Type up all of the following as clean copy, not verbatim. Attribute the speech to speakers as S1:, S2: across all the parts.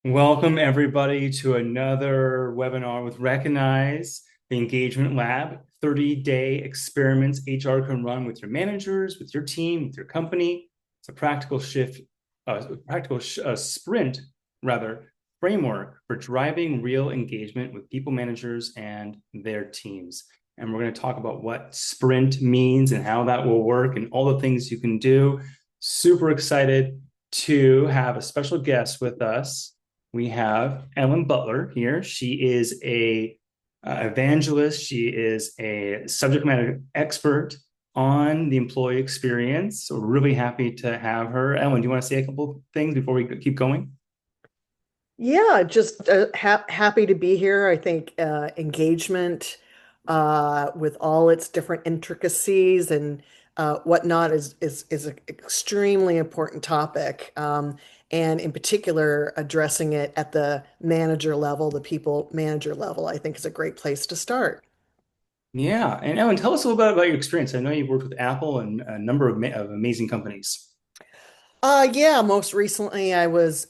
S1: Welcome, everybody, to another webinar with Recognize, the Engagement Lab, 30-day experiments HR can run with your managers, with your team, with your company. It's a sprint, rather, framework for driving real engagement with people managers and their teams. And we're going to talk about what sprint means and how that will work and all the things you can do. Super excited to have a special guest with us. We have Ellen Butler here. She is a evangelist. She is a subject matter expert on the employee experience. So we're really happy to have her. Ellen, do you want to say a couple of things before we keep going?
S2: Yeah, just happy to be here. I think engagement with all its different intricacies and whatnot is an extremely important topic. And in particular, addressing it at the manager level, the people manager level, I think is a great place to start.
S1: Yeah, and Ellen, tell us a little bit about your experience. I know you've worked with Apple and a number of amazing companies.
S2: Yeah, most recently I was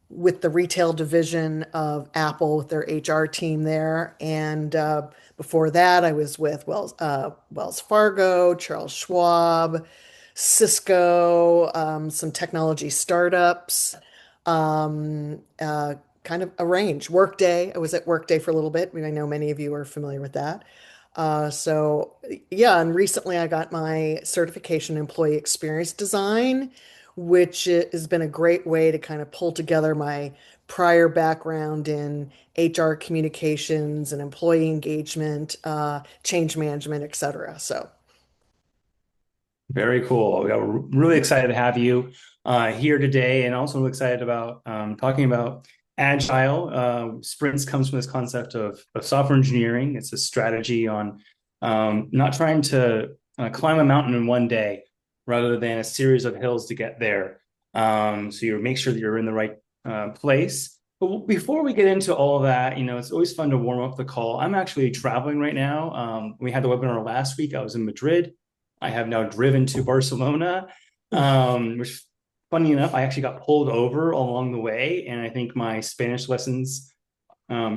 S2: with the retail division of Apple with their HR team there. And before that, I was with Wells Fargo, Charles Schwab, Cisco, some technology startups, kind of a range. Workday, I was at Workday for a little bit. I mean, I know many of you are familiar with that. So yeah, and recently I got my certification in employee experience design, which has been a great way to kind of pull together my prior background in HR communications and employee engagement, change management, et cetera. So
S1: Very cool. We're really excited to have you here today, and also really excited about talking about agile. Sprints comes from this concept of software engineering. It's a strategy on not trying to climb a mountain in one day, rather than a series of hills to get there. So you make sure that you're in the right place. But before we get into all of that, it's always fun to warm up the call. I'm actually traveling right now. We had the webinar last week. I was in Madrid. I have now driven to Barcelona, which, funny enough, I actually got pulled over along the way, and I think my Spanish lessons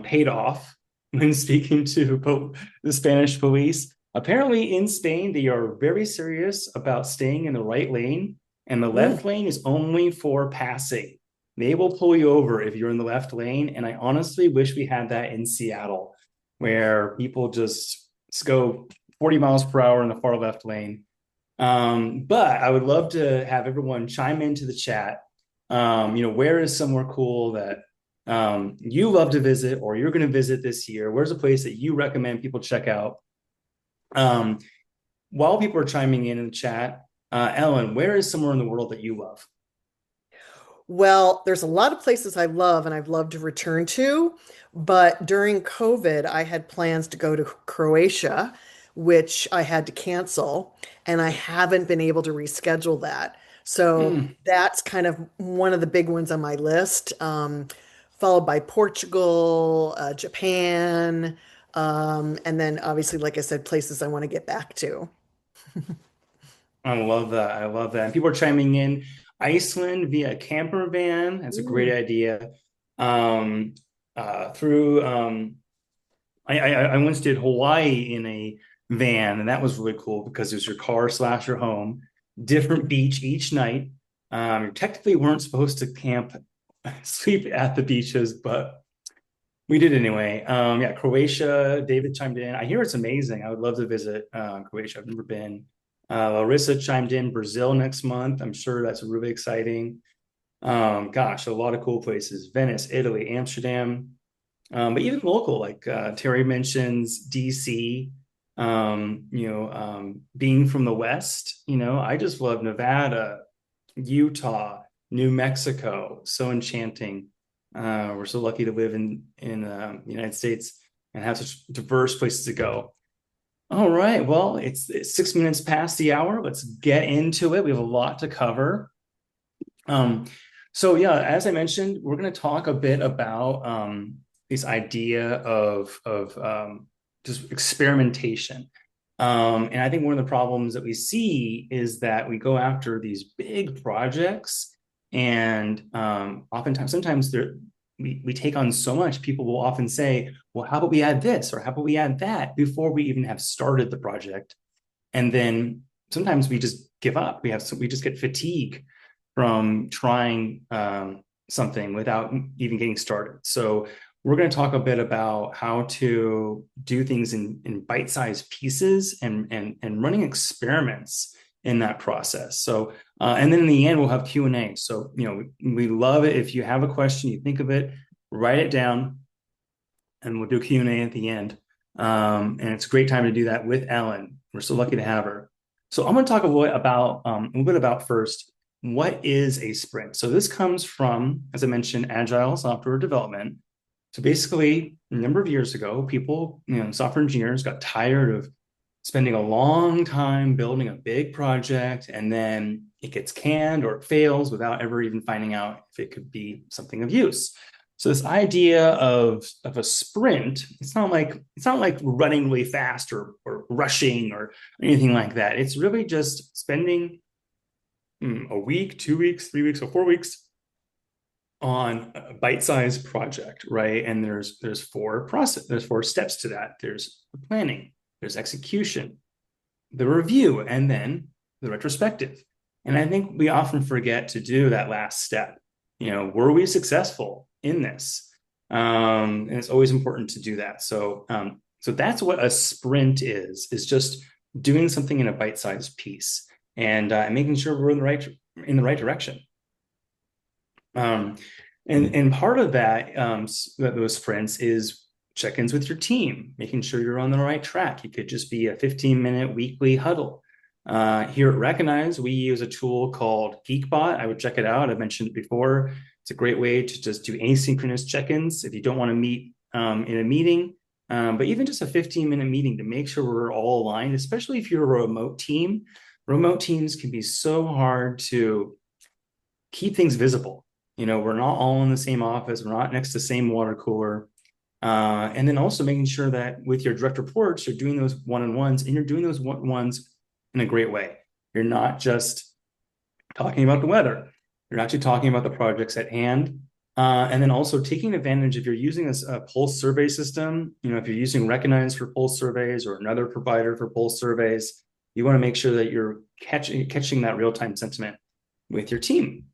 S1: paid off when speaking to the Spanish police. Apparently, in Spain, they are very serious about staying in the right lane, and the
S2: mm,
S1: left lane is only for passing. They will pull you over if you're in the left lane, and I honestly wish we had that in Seattle, where people just go 40 miles per hour in the far left lane. But I would love to have everyone chime into the chat. Where is somewhere cool that you love to visit or you're going to visit this year? Where's a place that you recommend people check out? Um, while people are chiming in the chat, Ellen, where is somewhere in the world that you love?
S2: well, there's a lot of places I love and I've loved to return to, but during COVID, I had plans to go to Croatia, which I had to cancel, and I haven't been able to reschedule that. So
S1: Mm.
S2: that's kind of one of the big ones on my list, followed by Portugal, Japan, and then obviously, like I said, places I want to get back to.
S1: I love that. I love that. And people are chiming in. Iceland via camper van. That's a great
S2: Mm.
S1: idea. Through I once did Hawaii in a van, and that was really cool because it was your car slash your home, different beach each night. You technically weren't supposed to camp, sleep at the beaches, but we did anyway. Yeah, Croatia. David chimed in. I hear it's amazing. I would love to visit Croatia. I've never been. Larissa chimed in. Brazil next month. I'm sure that's really exciting. Gosh, a lot of cool places. Venice, Italy, Amsterdam. But even local, like Terry mentions DC, being from the West, I just love Nevada, Utah, New Mexico. So enchanting. We're so lucky to live in the United States and have such diverse places to go. All right. Well, it's 6 minutes past the hour. Let's get into it. We have a lot to cover. Um, so yeah, as I mentioned, we're going to talk a bit about this idea of just experimentation. And I think one of the problems that we see is that we go after these big projects And oftentimes, sometimes we take on so much, people will often say, well, how about we add this or how about we add that before we even have started the project? And then sometimes we just give up. We just get fatigue from trying something without even getting started. So we're going to talk a bit about how to do things in bite-sized pieces and running experiments in that process. So and then in the end we'll have Q&A. So we love it if you have a question, you think of it, write it down, and we'll do Q&A at the end. And it's a great time to do that with Ellen. We're so lucky to have her. So I'm going to talk a little bit about first, what is a sprint? So this comes from, as I mentioned, agile software development. So basically, a number of years ago, people, software engineers got tired of spending a long time building a big project, and then it gets canned or it fails without ever even finding out if it could be something of use. So this idea of a sprint, it's not like running really fast or rushing or anything like that. It's really just spending a week, 2 weeks, 3 weeks, or 4 weeks on a bite-sized project, right? And there's four steps to that. There's the planning, there's execution, the review, and then the retrospective. And I think we often forget to do that last step. Were we successful in this? And it's always important to do that. So that's what a sprint is just doing something in a bite-sized piece and making sure we're in the right direction. Um, and part of that, those sprints is check-ins with your team, making sure you're on the right track. It could just be a 15-minute weekly huddle. Here at Recognize, we use a tool called Geekbot. I would check it out. I mentioned it before. It's a great way to just do asynchronous check-ins if you don't want to meet in a meeting, but even just a 15-minute meeting to make sure we're all aligned, especially if you're a remote team. Remote teams can be so hard to keep things visible. We're not all in the same office. We're not next to the same water cooler. And then also making sure that with your direct reports, you're doing those one-on-ones and you're doing those one-on-ones in a great way. You're not just talking about the weather. You're actually talking about the projects at hand. And then also taking advantage, if you're using a pulse survey system, if you're using Recognize for pulse surveys or another provider for pulse surveys, you want to make sure that you're catching that real-time sentiment with your team.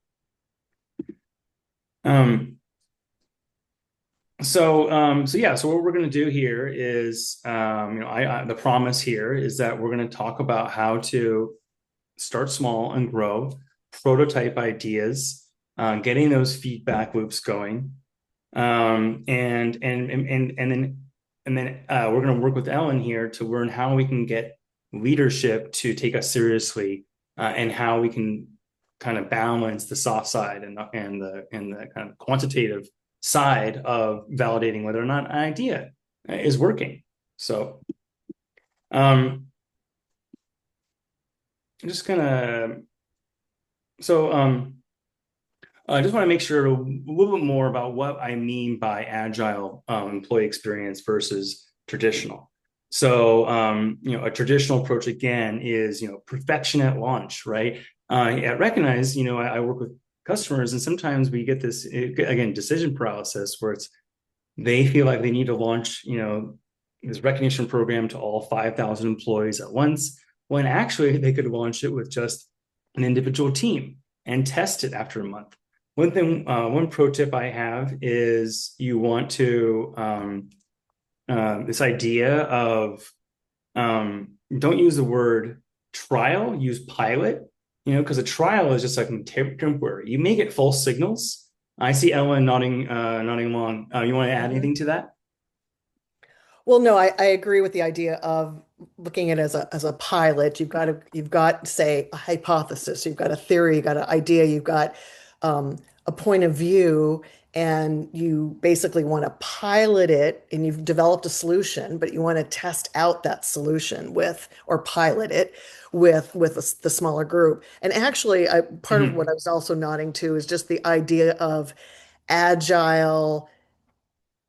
S1: So what we're going to do here is, the promise here is that we're going to talk about how to start small and grow, prototype ideas, getting those feedback loops going, and then we're going to work with Ellen here to learn how we can get leadership to take us seriously, and how we can kind of balance the soft side and the kind of quantitative side of validating whether or not an idea is working. So I'm just gonna I just want to make sure a little bit more about what I mean by agile employee experience versus traditional. So, a traditional approach again is, perfection at launch, right? At Recognize, I work with customers, and sometimes we get this again decision paralysis where they feel like they need to launch, this recognition program to all 5,000 employees at once, when actually they could launch it with just an individual team and test it after a month. One pro tip I have is you want to this idea of don't use the word trial, use pilot. Because a trial is just like temporary. You may get false signals. I see Ellen nodding along. You want to add anything to that?
S2: Well, no, I agree with the idea of looking at it as a pilot. You've got say a hypothesis, you've got a theory, you've got an idea, you've got a point of view, and you basically want to pilot it, and you've developed a solution, but you want to test out that solution with or pilot it with the smaller group. And actually, part of what I
S1: Mm-hmm.
S2: was also nodding to is just the idea of agile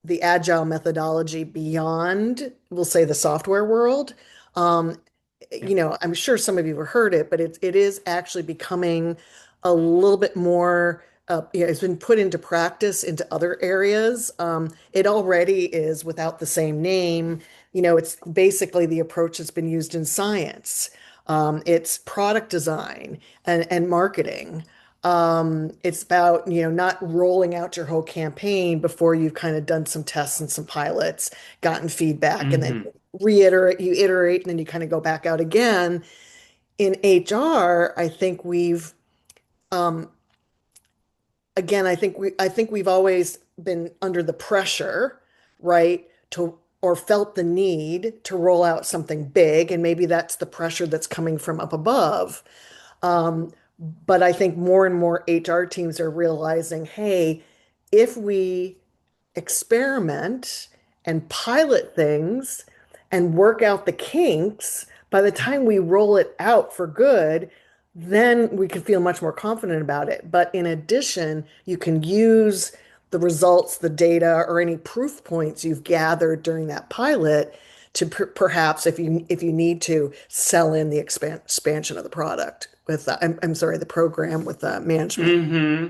S2: the agile methodology beyond, we'll say, the software world. Um,
S1: Yeah.
S2: I'm sure some of you have heard it, but it is actually becoming a little bit more, it's been put into practice into other areas. It already is without the same name. It's basically the approach that's been used in science. It's product design and marketing. It's about, not rolling out your whole campaign before you've kind of done some tests and some pilots, gotten feedback, and then
S1: Hmm.
S2: you iterate, and then you kind of go back out again. In HR, I think um, I think we've always been under the pressure, right, or felt the need to roll out something big, and maybe that's the pressure that's coming from up above. Um, but I think more and more HR teams are realizing, hey, if we experiment and pilot things and work out the kinks, by the time we roll it out for good, then we can feel much more confident about it. But in addition, you can use the results, the data, or any proof points you've gathered during that pilot to perhaps, if you need to, sell in the expansion of the product with I'm sorry, the program with management.
S1: Hmm.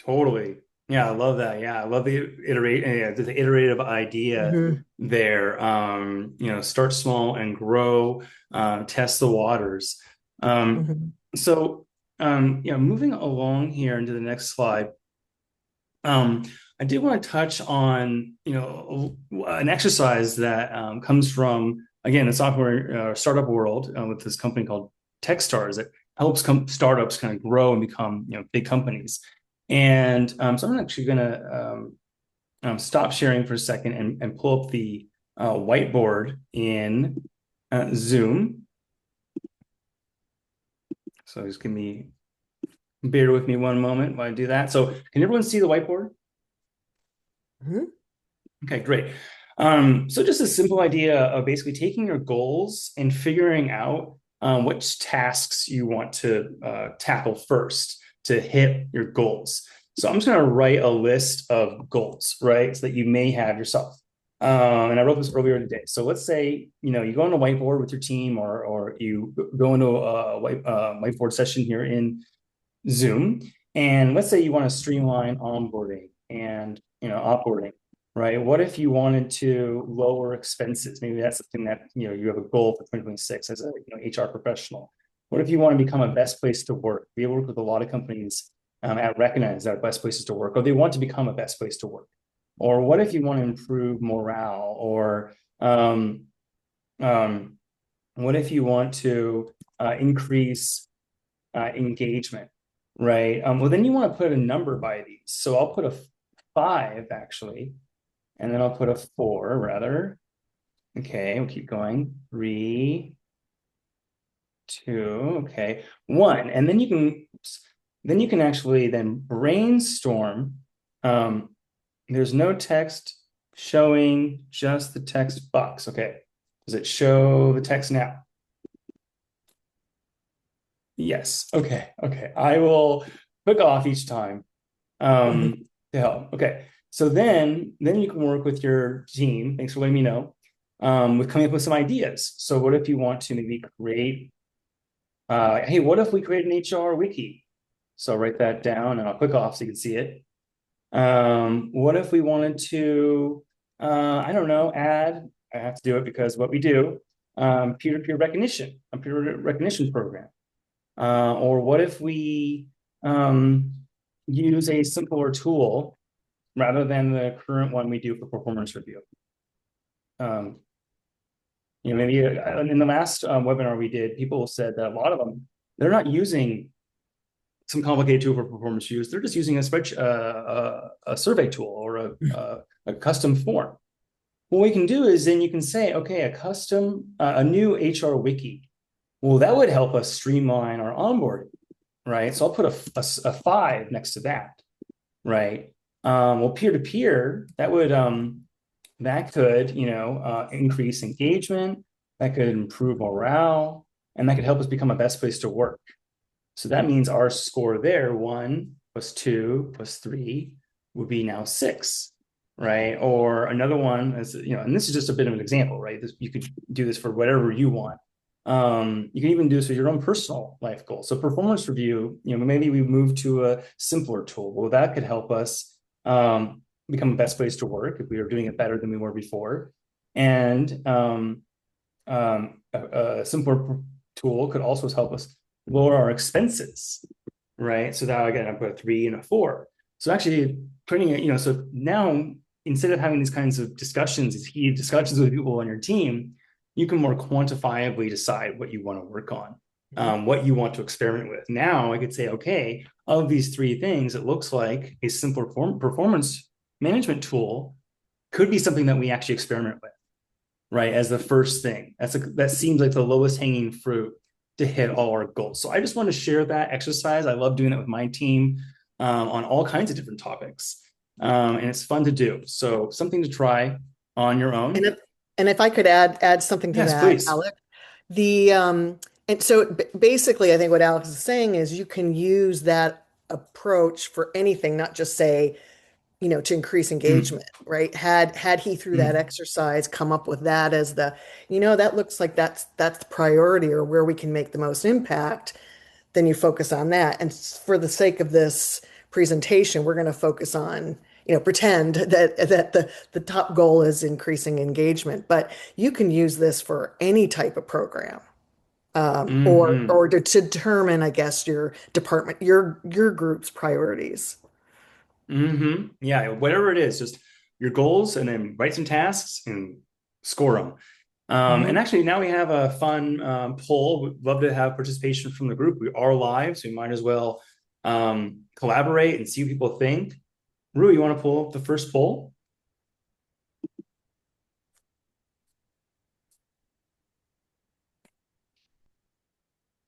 S1: Totally. Yeah, I love that. Yeah, I love the iterative idea
S2: Hmm.
S1: there. Start small and grow, test the waters. Um,
S2: Hmm.
S1: so, moving along here into the next slide, um, I did want to touch on, an exercise that comes from, again, the software startup world with this company called Techstars that helps startups kind of grow and become, big companies. And so I'm actually going to stop sharing for a second and pull up the whiteboard in Zoom. So just bear with me one moment while I do that. So can everyone see the whiteboard?
S2: Hmm.
S1: Okay, great. So just a simple idea of basically taking your goals and figuring out which tasks you want to tackle first to hit your goals. So I'm just going to write a list of goals, right? So that you may have yourself. And I wrote this earlier today. So let's say, you go on a whiteboard with your team or you go into a whiteboard session here in Zoom. And let's say you want to streamline onboarding and offboarding, right? What if you wanted to lower expenses? Maybe that's something that you have a goal for 2026 as a HR professional. What if you want to become a best place to work? We work with a lot of companies at Recognize that are best places to work, or they want to become a best place to work. Or what if you want to improve morale? Or um, what if you want to increase engagement, right? Well, then you want to put a number by these. So I'll put a 5 actually, and then I'll put a 4 rather. Okay, we'll keep going. 3, 2, okay, 1, and then you can actually then brainstorm. Um, there's no text showing, just the text box. Okay, does it show the text now? Yes. Okay. Okay. I will click off each time
S2: Hmm.
S1: to help. Okay. So then you can work with your team. Thanks for letting me know. With coming up with some ideas. So what if you want to maybe create, hey, what if we create an HR wiki? So I'll write that down and I'll click off so you can see it. What if we wanted to, I don't know, I have to do it because what we do, peer-to-peer recognition, a peer recognition program. Or what if we um, use a simpler tool rather than the current one we do for performance review? Um, maybe in the last webinar we did, people said that a lot of them, they're not using some complicated tool for performance reviews. They're just using a spreadsheet, a survey tool or a custom form. What we can do is then you can say, okay, a new HR wiki. Well, that would help us streamline our onboarding, right? So I'll put a 5 next to that, right? Well, peer to peer, that could increase engagement, that could improve morale, and that could help us become a best place to work. So that means our score there, 1 plus 2 plus 3, would be now 6, right? Or another one, and this is just a bit of an example, right? You could do this for whatever you want. You can even do this with your own personal life goals. So performance review, maybe we move to a simpler tool. Well, that could help us become the best place to work if we are doing it better than we were before. And a simpler tool could also help us lower our expenses, right? So that again, I put a 3 and a 4. So actually putting it, so now instead of having these kinds of discussions, these heated discussions with people on your team, you can more quantifiably decide what you want to work on,
S2: Mhm.
S1: what you want to experiment with. Now I could say, okay, of these 3 things, it looks like a simpler performance management tool could be something that we actually experiment with, right? As the first thing. That seems like the lowest hanging fruit to hit all our goals. So I just want to share that exercise. I love doing it with my team on all kinds of different topics. And it's fun to do. So something to try on your
S2: And
S1: own.
S2: if, and if I could add something to
S1: Yes,
S2: that,
S1: please.
S2: Alex, the and so basically, I think what Alex is saying is you can use that approach for anything, not just say, to increase
S1: Mm,
S2: engagement, right? Had he through that
S1: mm,
S2: exercise come up with that as that looks like that's the priority or where we can make the most impact, then you focus on that. And for the sake of this presentation, we're going to focus on, pretend that the top goal is increasing engagement, but you can use this for any type of program. Or
S1: mm,
S2: to determine, I guess, your department, your group's priorities.
S1: Yeah, whatever it is, just your goals and then write some tasks and score them. And
S2: Mhm.
S1: actually, now we have a fun poll. We'd love to have participation from the group. We are live, so we might as well collaborate and see what people think. Rue, you want to pull up the first poll?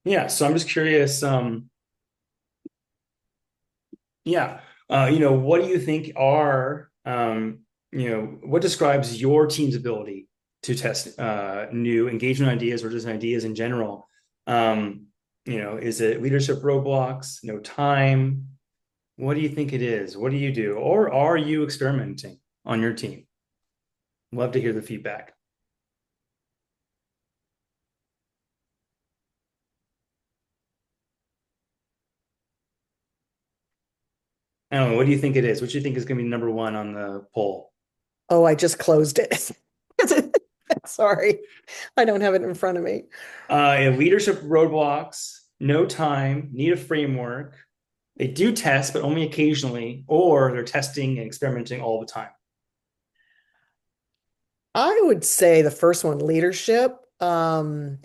S1: Yeah, so I'm just curious. Yeah, what do you think are, what describes your team's ability to test new engagement ideas or just ideas in general? Is it leadership roadblocks, no time? What do you think it is? What do you do? Or are you experimenting on your team? Love to hear the feedback. I don't know. What do you think it is? What do you think is going to be number one on the poll?
S2: Oh, I just closed it. Sorry, I don't have it in front of me.
S1: Leadership roadblocks, no time, need a framework. They do test, but only occasionally, or they're testing and experimenting all the time.
S2: I would say the first one, leadership. Again,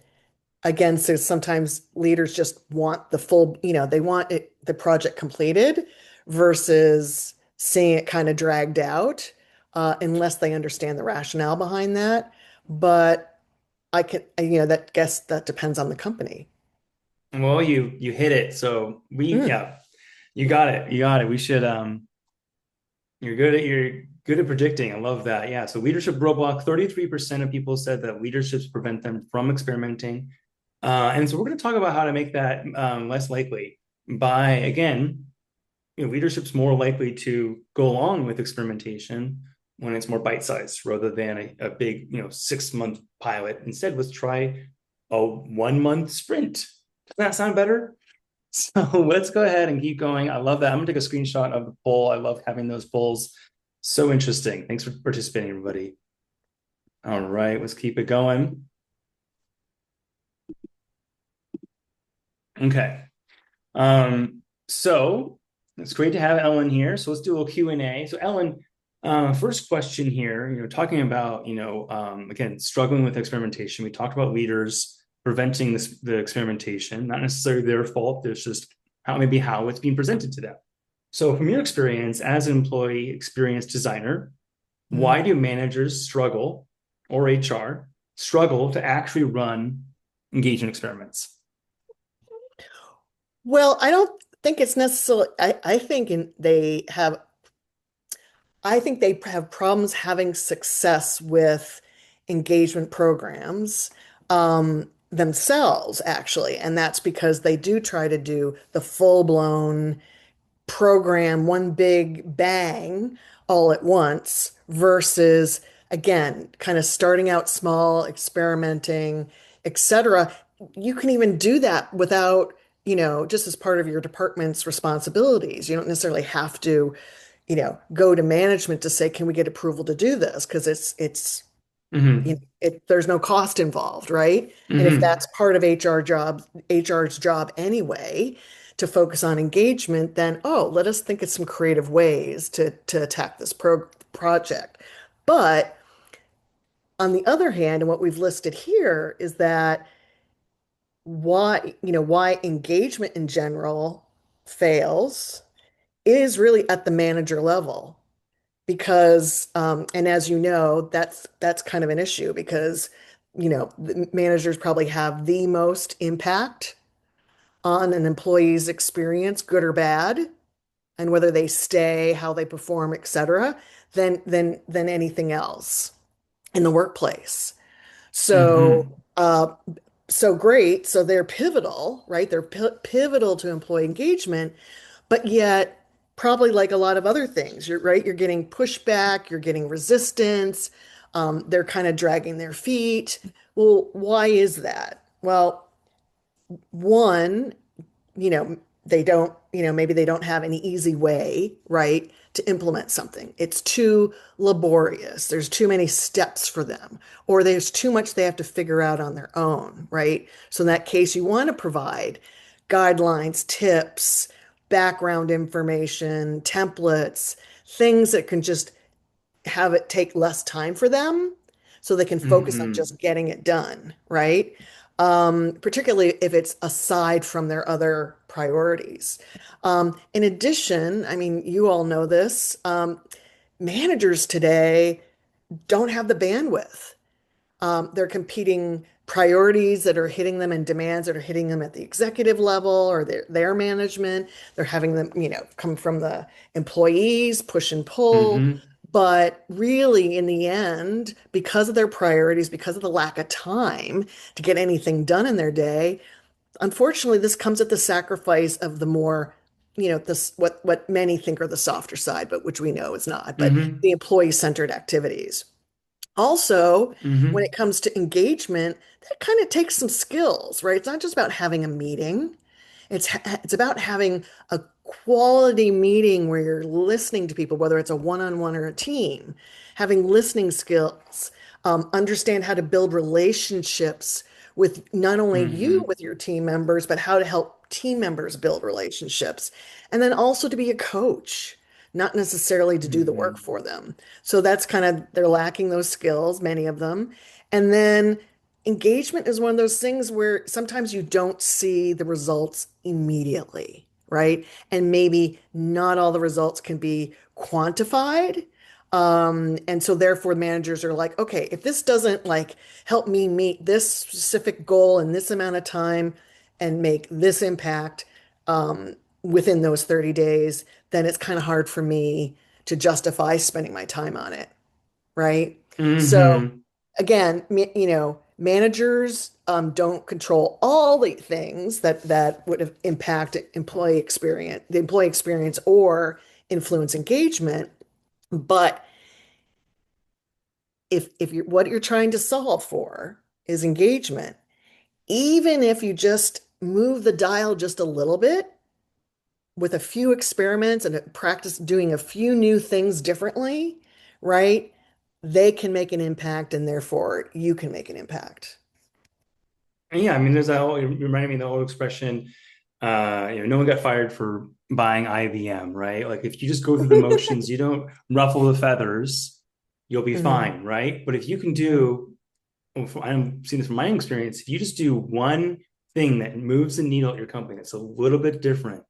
S2: so sometimes leaders just want the full, they want the project completed versus seeing it kind of dragged out, unless they understand the rationale behind that. But that guess that depends on the company.
S1: Well, you hit it. So
S2: Mm.
S1: yeah, you got it. You got it. We should you're good at predicting. I love that. Yeah. So leadership roadblock, 33% of people said that leaderships prevent them from experimenting. And so we're going to talk about how to make that less likely by, again, leadership's more likely to go along with experimentation when it's more bite-sized rather than a big, 6-month pilot. Instead, let's try a 1-month sprint. Doesn't that sound better? So let's go ahead and keep going. I love that. I'm gonna take a screenshot of the poll. I love having those polls. So interesting. Thanks for participating, everybody. All right, let's keep it going. Okay. So it's great to have Ellen here. So let's do a little Q&A. So Ellen, first question here, talking about, again, struggling with experimentation. We talked about leaders preventing the experimentation, not necessarily their fault. There's just how it's being presented to them. So from your experience as an employee experience designer, why
S2: Mm.
S1: do managers struggle or HR struggle to actually run engagement experiments?
S2: Well, I don't think it's necessarily, I think they have problems having success with engagement programs themselves, actually. And that's because they do try to do the full-blown program, one big bang all at once, versus, again, kind of starting out small, experimenting. etc. You can even do that without, just as part of your department's responsibilities. You don't necessarily have to, go to management to say, can we get approval to do this? Because
S1: Hmm.
S2: there's no cost involved, right? And if
S1: Hmm.
S2: that's part of HR's job anyway, to focus on engagement, then let us think of some creative ways to attack this project. But on the other hand, and what we've listed here is that why engagement in general fails is really at the manager level because and as you know, that's kind of an issue because the managers probably have the most impact on an employee's experience, good or bad, and whether they stay, how they perform, etc., than anything else in the workplace. So
S1: Hmm.
S2: so great. So they're pivotal, right? They're pivotal to employee engagement, but yet probably like a lot of other things, you're right. You're getting pushback, you're getting resistance. They're kind of dragging their feet. Well, why is that? Well, one, they don't, maybe they don't have any easy way, right, to implement something. It's too laborious. There's too many steps for them, or there's too much they have to figure out on their own, right? So in that case, you want to provide guidelines, tips, background information, templates, things that can just have it take less time for them so they can focus on
S1: Hmm.
S2: just getting it done, right? Particularly if it's aside from their other priorities. In addition, I mean, you all know this, managers today don't have the bandwidth. They're competing priorities that are hitting them and demands that are hitting them at the executive level or their management. They're having them, come from the employees, push and pull.
S1: Hmm.
S2: But really, in the end, because of their priorities, because of the lack of time to get anything done in their day, unfortunately, this comes at the sacrifice of the more, this what many think are the softer side, but which we know is not, but
S1: Hmm.
S2: the employee-centered activities. Also, when it
S1: Hmm.
S2: comes to engagement, that kind of takes some skills, right? It's not just about having a meeting. It's about having a quality meeting where you're listening to people, whether it's a one-on-one or a team, having listening skills, understand how to build relationships with not only you
S1: Hmm.
S2: with your team members, but how to help team members build relationships. And then also to be a coach, not necessarily to do the work
S1: Hmm.
S2: for them. So that's kind of, they're lacking those skills, many of them. And then engagement is one of those things where sometimes you don't see the results immediately, right? And maybe not all the results can be quantified. And so therefore managers are like, okay, if this doesn't like help me meet this specific goal in this amount of time and make this impact within those 30 days, then it's kind of hard for me to justify spending my time on it, right? So
S1: Hmm.
S2: again, managers don't control all the things that would have impact the employee experience or influence engagement. But if what you're trying to solve for is engagement, even if you just move the dial just a little bit with a few experiments and practice doing a few new things differently, right? They can make an impact and therefore you can make an impact.
S1: And yeah, I mean, there's that whole, it reminded me of the old expression, no one got fired for buying IBM, right? Like if you just go through the motions, you don't ruffle the feathers, you'll be
S2: Mhm.
S1: fine, right? But if you can do, I'm seeing this from my experience, if you just do one thing that moves the needle at your company that's a little bit different,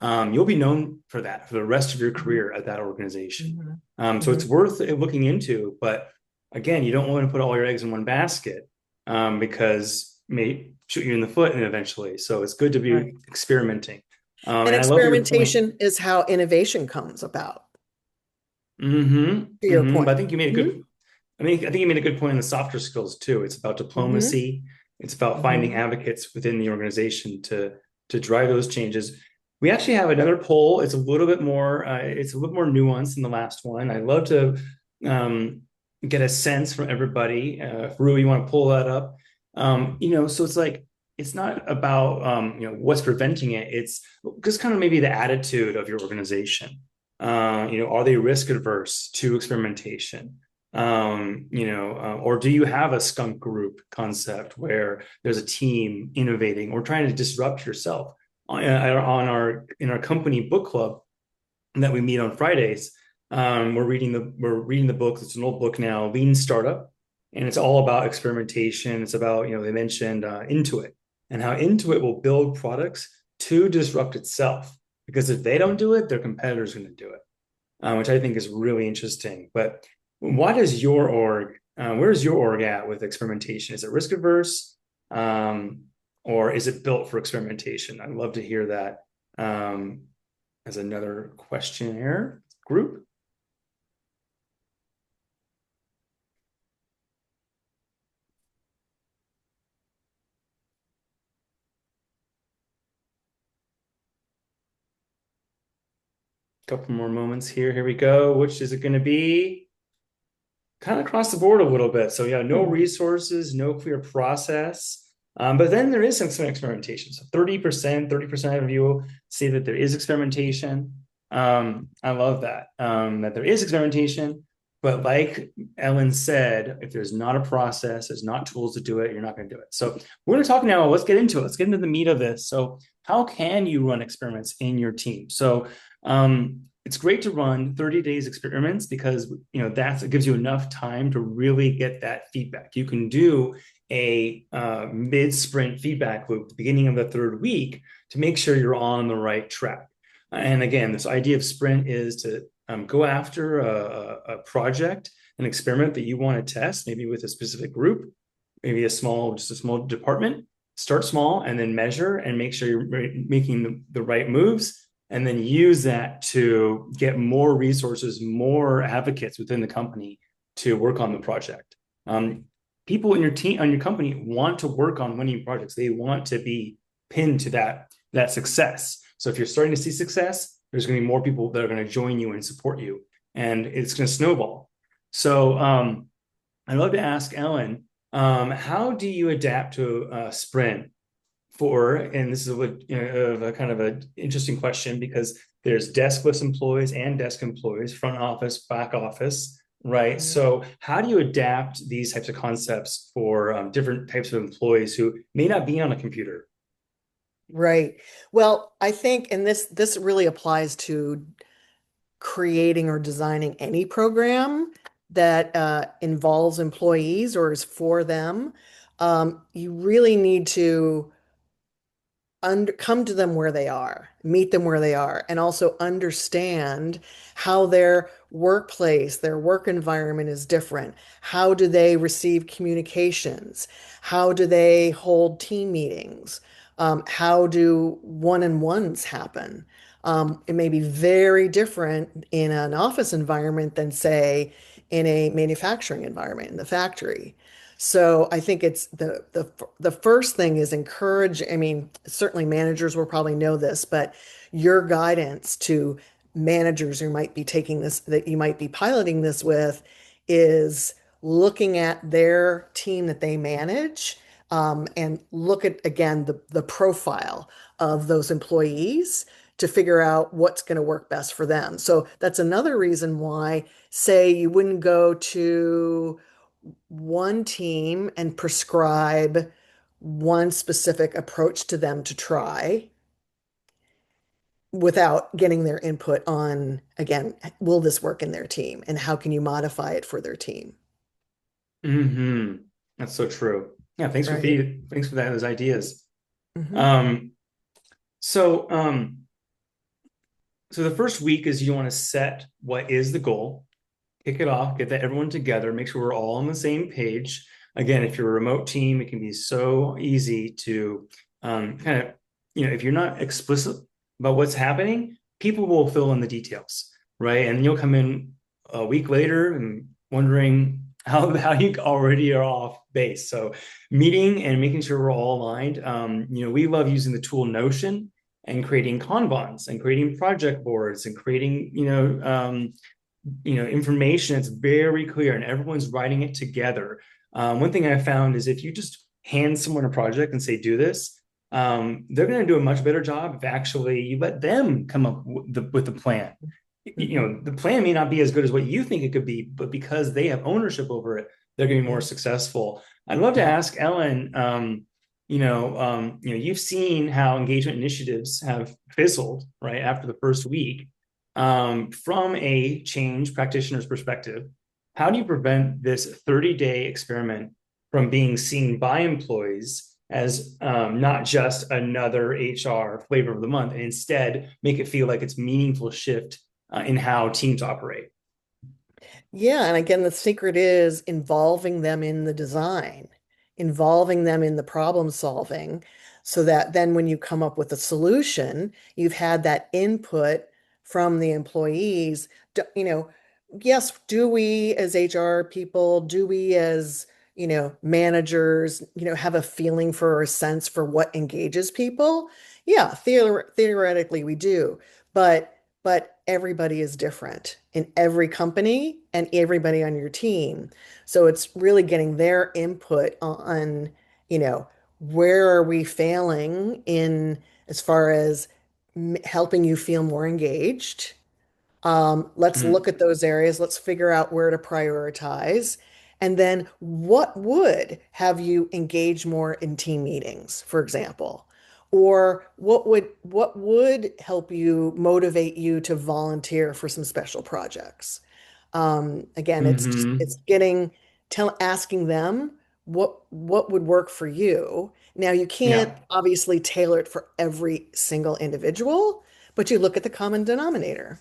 S1: you'll be known for that for the rest of your
S2: Mhm.
S1: career at that organization.
S2: Mhm.
S1: So it's
S2: Mhm.
S1: worth looking into, but again, you don't want to put all your eggs in one basket because it may shoot you in the foot and eventually. So it's good to be
S2: Right.
S1: experimenting.
S2: And
S1: And I love your point.
S2: experimentation is how innovation comes about, to your
S1: But I
S2: point.
S1: think you made a
S2: Mhm.
S1: good. I think you made a good point on the softer skills too. It's about
S2: Mhm.
S1: diplomacy. It's about finding
S2: Mhm.
S1: advocates within the organization to drive those changes. We actually have another poll. It's a little bit more. It's a little more nuanced than the last one. I'd love to get a sense from everybody. If Rui, you want to pull that up? So it's like it's not about what's preventing it. It's just kind of maybe the attitude of your organization. Are they risk adverse to experimentation? Or do you have a skunk group concept where there's a team innovating or trying to disrupt yourself? On our in our company book club that we meet on Fridays, we're reading the book. It's an old book now, Lean Startup, and it's all about experimentation. It's about they mentioned Intuit and how Intuit will build products to disrupt itself because if they don't do it, their competitors are going to do it, which I think is really interesting. But why does your org? Where's your org at with experimentation? Is it risk averse, or is it built for experimentation? I'd love to hear that as another questionnaire group. Couple more moments here. Here we go. Which is it going to be? Kind of across the board a little bit. So yeah, no resources, no clear process. But then there is some experimentation. So 30% of you say that there is experimentation. I love that, that there is experimentation. But like Ellen said, if there's not a process, there's not tools to do it, you're not going to do it. So we're going to talk now. Let's get into it. Let's get into the meat of this. So how can you run experiments in your team? So it's great to run 30 days experiments because that gives you enough time to really get that feedback. You can do a mid-sprint feedback loop at the beginning of the third week to make sure you're on the right track. And again, this idea of sprint is to go after a project, an experiment that you want to test, maybe with a specific group, maybe just a small department. Start small and then measure and make sure you're making the right moves, and then use that to get more resources, more advocates within the company to work on the project. People in your team, on your company, want to work on winning projects. They want to be pinned to that success. So if you're starting to see success, there's going to be more people that are going to join you and support you, and it's going to snowball. So I'd love to ask Ellen, how do you adapt to a sprint? And this is a kind of an interesting question because there's deskless employees and desk employees, front office, back office, right? So how do you adapt these types of concepts for different types of employees who may not be on a computer?
S2: Right. Well, I think, and this really applies to creating or designing any program that involves employees or is for them. You really need to come to them where they are, meet them where they are, and also understand how their workplace, their work environment is different. How do they receive communications? How do they hold team meetings? How do one-on-ones happen? It may be very different in an office environment than, say, in a manufacturing environment in the factory. So I think it's the first thing is encourage. I mean, certainly managers will probably know this, but your guidance to managers who might be taking this, that you might be piloting this with, is looking at their team that they manage, and look at again the profile of those employees to figure out what's going to work best for them. So that's another reason why, say, you wouldn't go to one team and prescribe one specific approach to them to try without getting their input on, again, will this work in their team and how can you modify it for their team?
S1: Mm-hmm. That's so true. Yeah,
S2: Right.
S1: thanks for that, those ideas.
S2: Hmm.
S1: Um, so so the first week is you want to set what is the goal, kick it off, get that everyone together, make sure we're all on the same page. Again, if you're a remote team, it can be so easy to kind of, if you're not explicit about what's happening, people will fill in the details, right? And you'll come in a week later and wondering how you already are off base. So meeting and making sure we're all aligned. We love using the tool Notion and creating Kanbans and creating project boards and creating, information that's very clear and everyone's writing it together. One thing I found is if you just hand someone a project and say, do this, they're going to do a much better job if actually you let them come up with the plan. You
S2: Hmm.
S1: know, the plan may not be as good as what you think it could be, but because they have ownership over it, they're going to be more
S2: Hmm.
S1: successful. I'd love to ask Ellen, you've seen how engagement initiatives have fizzled right after the first week. From a change practitioner's perspective, how do you prevent this 30-day experiment from being seen by employees as not just another HR flavor of the month, and instead make it feel like it's meaningful shift in how teams operate?
S2: Yeah, and again, the secret is involving them in the design, involving them in the problem solving, so that then when you come up with a solution, you've had that input from the employees. You know, yes, do we as HR people, do we as, managers, have a feeling for or a sense for what engages people? Yeah, theoretically we do. But everybody is different in every company and everybody on your team. So it's really getting their input on, where are we failing in as far as helping you feel more engaged. Let's look
S1: Mm,
S2: at those areas. Let's figure out where to prioritize. And then what would have you engage more in team meetings, for example? Or what would help you motivate you to volunteer for some special projects? Again, it's
S1: hmm.
S2: asking them what would work for you. Now you can't
S1: Yeah.
S2: obviously tailor it for every single individual, but you look at the common denominator.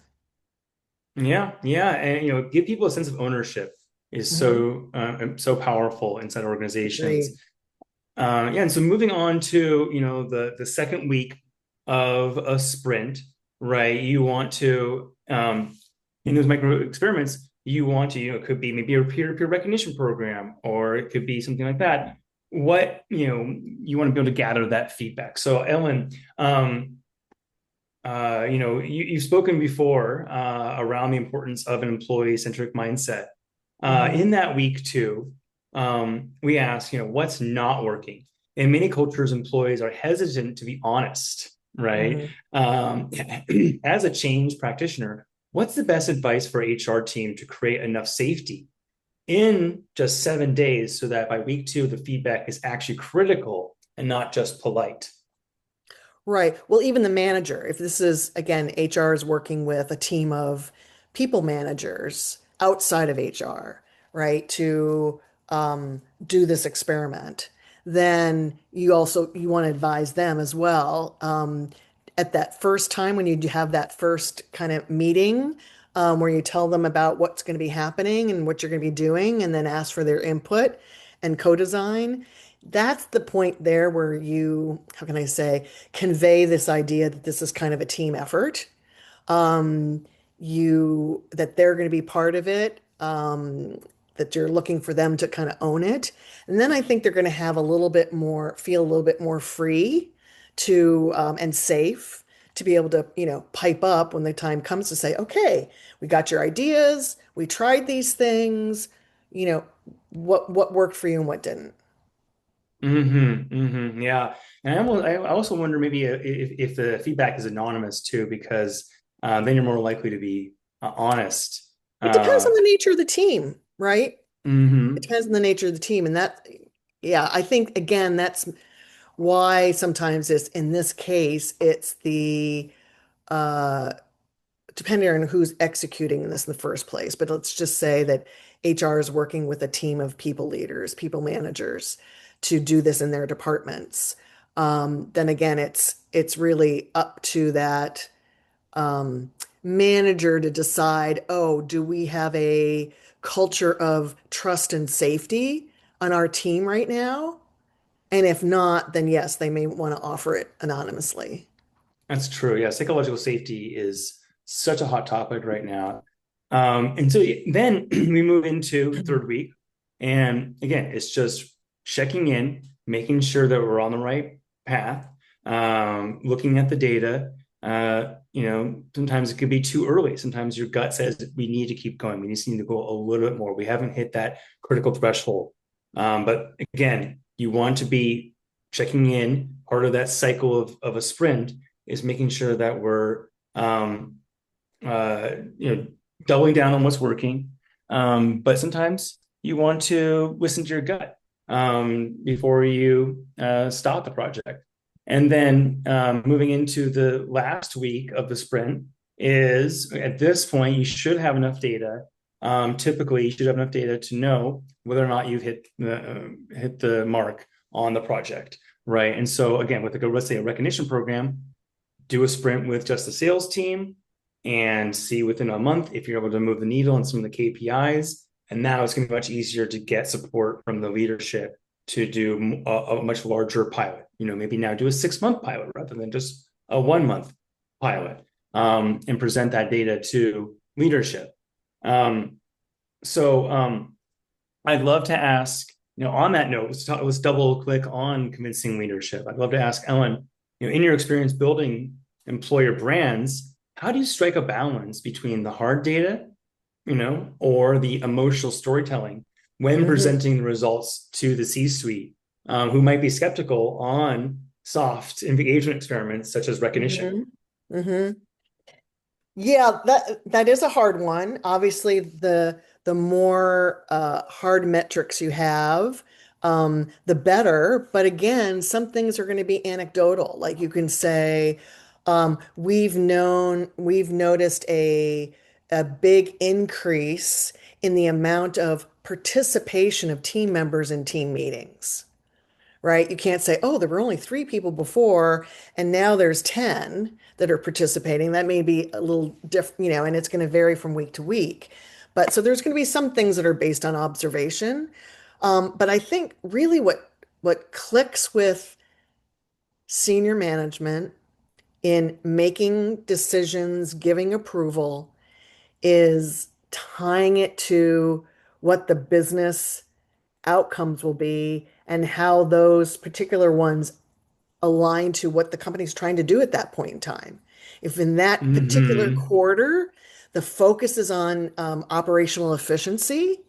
S1: Yeah, yeah, and give people a sense of ownership is
S2: Hmm.
S1: so powerful inside organizations.
S2: Agreed.
S1: Yeah, and so moving on to the second week of a sprint, right? You want to in those micro experiments, you want to it could be maybe a peer-to-peer recognition program, or it could be something like that. What you want to be able to gather that feedback. So Ellen, you've spoken before around the importance of an employee-centric mindset.
S2: Hmm.
S1: In that week too, we ask, what's not working? In many cultures, employees are hesitant to be honest, right?
S2: Hmm.
S1: As a change practitioner, what's the best advice for HR team to create enough safety in just 7 days so that by week two, the feedback is actually critical and not just polite?
S2: Right. Well, even the manager, if this is, again, HR is working with a team of people managers outside of HR, right, to do this experiment, then you want to advise them as well. At that first time when you have that first kind of meeting, where you tell them about what's going to be happening and what you're going to be doing, and then ask for their input and co-design. That's the point there where you, how can I say, convey this idea that this is kind of a team effort. Um, that they're going to be part of it, that you're looking for them to kind of own it. And then I think they're going to have a little bit more, feel a little bit more free to, and safe to be able to, pipe up when the time comes to say, okay, we got your ideas, we tried these things, you know, what worked for you and what didn't.
S1: Yeah. And I also wonder maybe if the feedback is anonymous too, because then you're more likely to be honest.
S2: It depends on
S1: Uh,
S2: the nature of the team, right? It
S1: hmm.
S2: depends on the nature of the team. And that, yeah, I think again, that's why sometimes it's in this case, it's the uh depending on who's executing this in the first place. But let's just say that HR is working with a team of people leaders, people managers to do this in their departments. Then again, it's really up to that um, manager to decide, oh, do we have a culture of trust and safety on our team right now? And if not, then yes, they may want to offer it anonymously.
S1: That's true. Yeah. Psychological safety is such a hot topic right now. And so then we move into the third week. And again, it's just checking in, making sure that we're on the right path, looking at the data. Sometimes it could be too early. Sometimes your gut says we need to keep going. We just need to go a little bit more. We haven't hit that critical threshold. But again, You want to be checking in. Part of that cycle of a sprint is making sure that we're you know, doubling down on what's working. But sometimes you want to listen to your gut before you stop the project. And then moving into the last week of the sprint is at this point, you should have enough data. Typically, you should have enough data to know whether or not you've hit the mark on the project, right? And so again, with let's say a recognition program, do a sprint with just the sales team and see within a month if you're able to move the needle on some of the KPIs. And now it's going to be much easier to get support from the leadership to do a much larger pilot. Maybe now do a 6-month pilot rather than just a 1-month pilot, and present that data to leadership. So I'd love to ask, on that note, let's double click on convincing leadership. I'd love to ask Ellen, in your experience building employer brands, how do you strike a balance between the hard data, or the emotional storytelling when
S2: Hmm.
S1: presenting the results to the C-suite, who might be skeptical on soft engagement experiments such as recognition?
S2: Hmm. Hmm. Yeah, that is a hard one. Obviously, the more hard metrics you have, the better. But again, some things are going to be anecdotal. Like you can say, we've noticed a big increase in the amount of participation of team members in team meetings, right? You can't say, oh, there were only 3 people before, and now there's 10 that are participating. That may be a little different, and it's going to vary from week to week. But so there's going to be some things that are based on observation. But I think really what clicks with senior management in making decisions, giving approval, is tying it to what the business outcomes will be and how those particular ones align to what the company's trying to do at that point in time. If in that particular
S1: Mm-hmm.
S2: quarter, the focus is on operational efficiency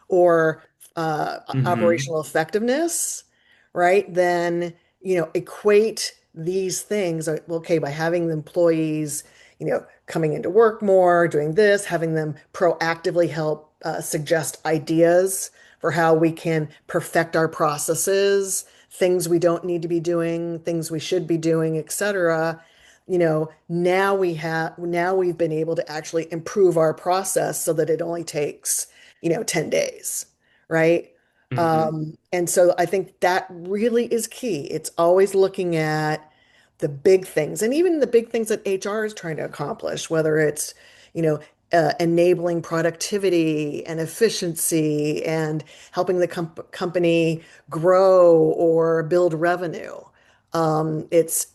S2: or
S1: Mm-hmm.
S2: operational effectiveness, right? Then, equate these things, okay, by having the employees, coming into work more, doing this, having them proactively help suggest ideas for how we can perfect our processes, things we don't need to be doing, things we should be doing, etc. Now we've been able to actually improve our process so that it only takes, 10 days, right?
S1: Mm-hmm.
S2: And so I think that really is key. It's always looking at the big things and even the big things that HR is trying to accomplish, whether it's, you know, enabling productivity and efficiency and helping the company grow or build revenue. It's,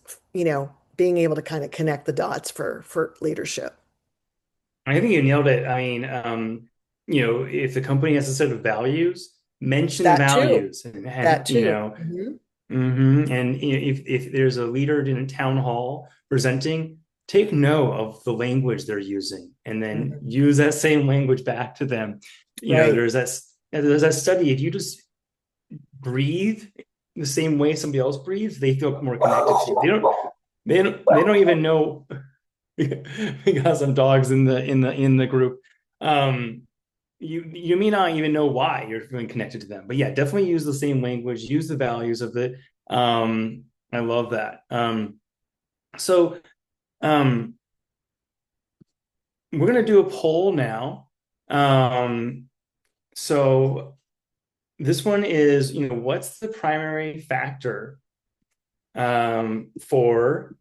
S2: being able to kind of connect the dots for leadership.
S1: I think you nailed it. I mean, if the company has a set of values, mention the
S2: That too.
S1: values, and,
S2: That
S1: and
S2: too. Hmm.
S1: and if there's a leader in a town hall presenting, take note of the language they're using, and then
S2: Hmm.
S1: use that same language back to them.
S2: Right.
S1: There's that study. If you just breathe the same way somebody else breathes, they feel more connected to you. They don't even know. We got some dogs in the group. Um, you may not even know why you're feeling connected to them, but yeah, definitely use the same language, use the values of it. I love that. So um, we're gonna do a poll now. Um, so this one is, what's the primary factor for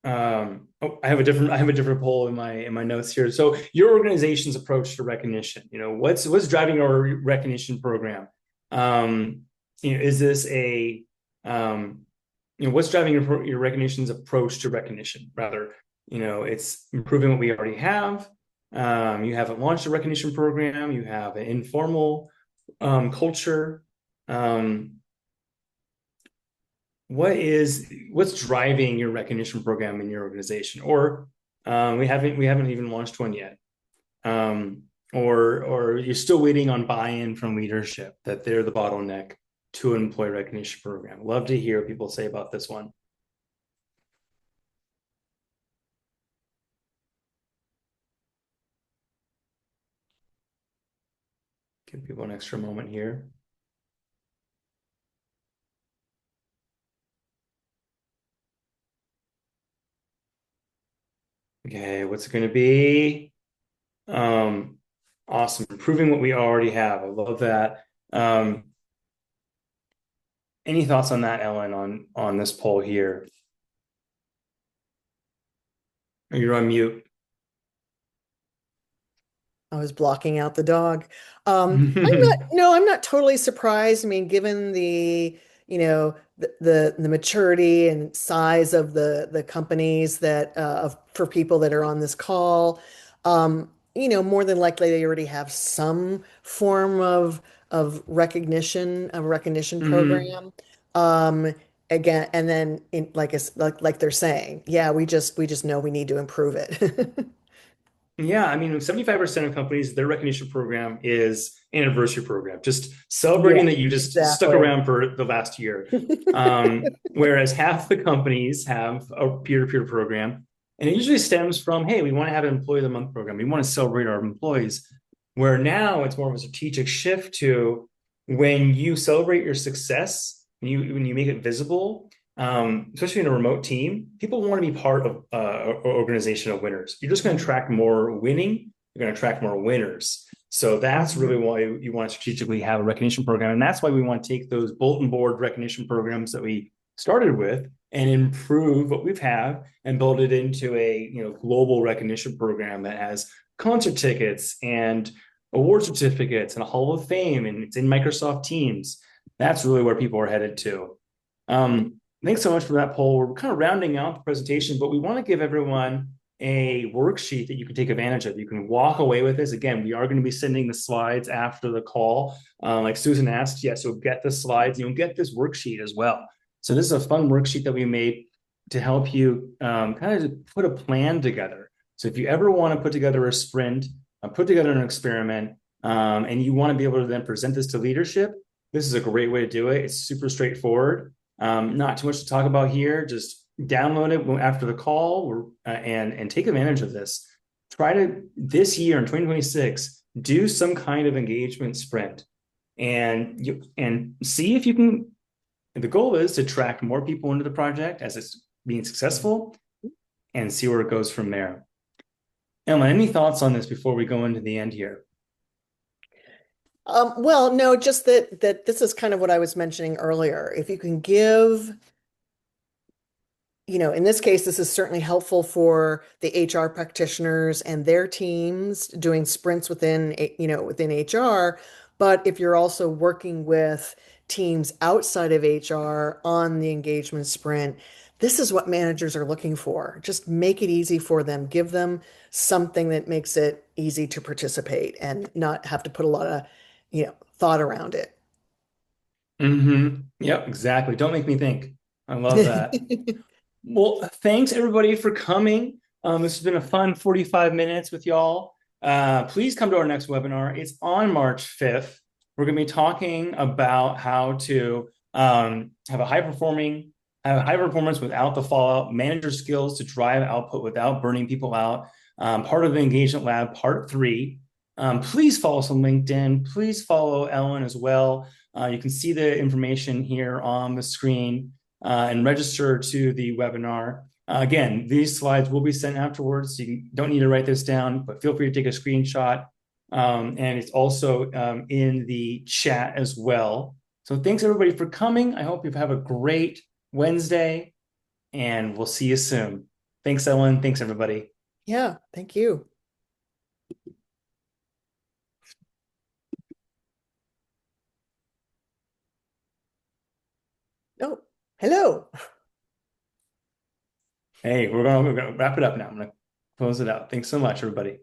S1: I have a different poll in my notes here. So your organization's approach to recognition, what's driving your recognition program? Is this what's driving your recognition's approach to recognition? Rather, it's improving what we already have. You haven't launched a recognition program. You have an informal culture. Um, what's driving your recognition program in your organization? Or we haven't even launched one yet. or you're still waiting on buy-in from leadership that they're the bottleneck to an employee recognition program. Love to hear what people say about this one. Give people an extra moment here. Okay, what's it going to be? Um, awesome. Improving what we already have. I love that. Um, any thoughts on that, Ellen, on this poll here? You're on mute.
S2: I was blocking out the dog. I'm not totally surprised. I mean, given the maturity and size of the companies that for people that are on this call, more than likely they already have some form of recognition
S1: Mhm.
S2: program. Again, and then like they're saying, yeah, we just know we need to improve it.
S1: Yeah, I mean, 75% of companies, their recognition program is an anniversary program, just
S2: Yeah,
S1: celebrating that you just stuck
S2: exactly.
S1: around for the last year. Whereas half the companies have a peer-to-peer program, and it usually stems from, hey, we want to have an employee of the month program. We want to celebrate our employees. Where now it's more of a strategic shift to when you celebrate your success, when you make it visible, especially in a remote team, people want to be part of an organization of winners. You're just going to attract more winning. You're going to attract more winners. So that's really why you want to strategically have a recognition program. And that's why we want to take those bulletin board recognition programs that we started with and improve what we've had and build it into a global recognition program that has concert tickets and award certificates and a hall of fame, and it's in Microsoft Teams. That's really where people are headed to. Thanks so much for that poll. We're kind of rounding out the presentation, but we want to give everyone a worksheet that you can take advantage of. You can walk away with this. Again, we are going to be sending the slides after the call. Like Susan asked, yes, you'll get the slides. You'll get this worksheet as well. So this is a fun worksheet that we made to help you kind of put a plan together. So if you ever want to put together a sprint, put together an experiment, and you want to be able to then present this to leadership, this is a great way to do it. It's super straightforward. Not too much to talk about here. Just download it after the call and take advantage of this. Try to this year in 2026 do some kind of engagement sprint and see if you can. The goal is to track more people into the project as it's being successful and see where it goes from there. Emma, any thoughts on this before we go into the end here?
S2: Well, no, just that this is kind of what I was mentioning earlier. If you can give, in this case, this is certainly helpful for the HR practitioners and their teams doing sprints within HR. But if you're also working with teams outside of HR on the engagement sprint, this is what managers are looking for. Just make it easy for them. Give them something that makes it easy to participate and not have to put a lot of, thought around it.
S1: Yep, exactly. Don't make me think. I love that. Well, thanks everybody for coming. This has been a fun 45 minutes with y'all. Please come to our next webinar. It's on March 5th. We're going to be talking about how to have a have a high performance without the fallout, manager skills to drive output without burning people out. Part of the engagement lab, part 3. Please follow us on LinkedIn. Please follow Ellen as well. You can see the information here on the screen and register to the webinar. Again, these slides will be sent afterwards. So you don't need to write this down, but feel free to take a screenshot. And it's also in the chat as well. So thanks everybody for coming. I hope you have a great Wednesday and we'll see you soon. Thanks, Ellen. Thanks, everybody.
S2: Yeah, thank you. Oh, hello.
S1: Hey, we're gonna wrap it up now. I'm gonna close it out. Thanks so much, everybody.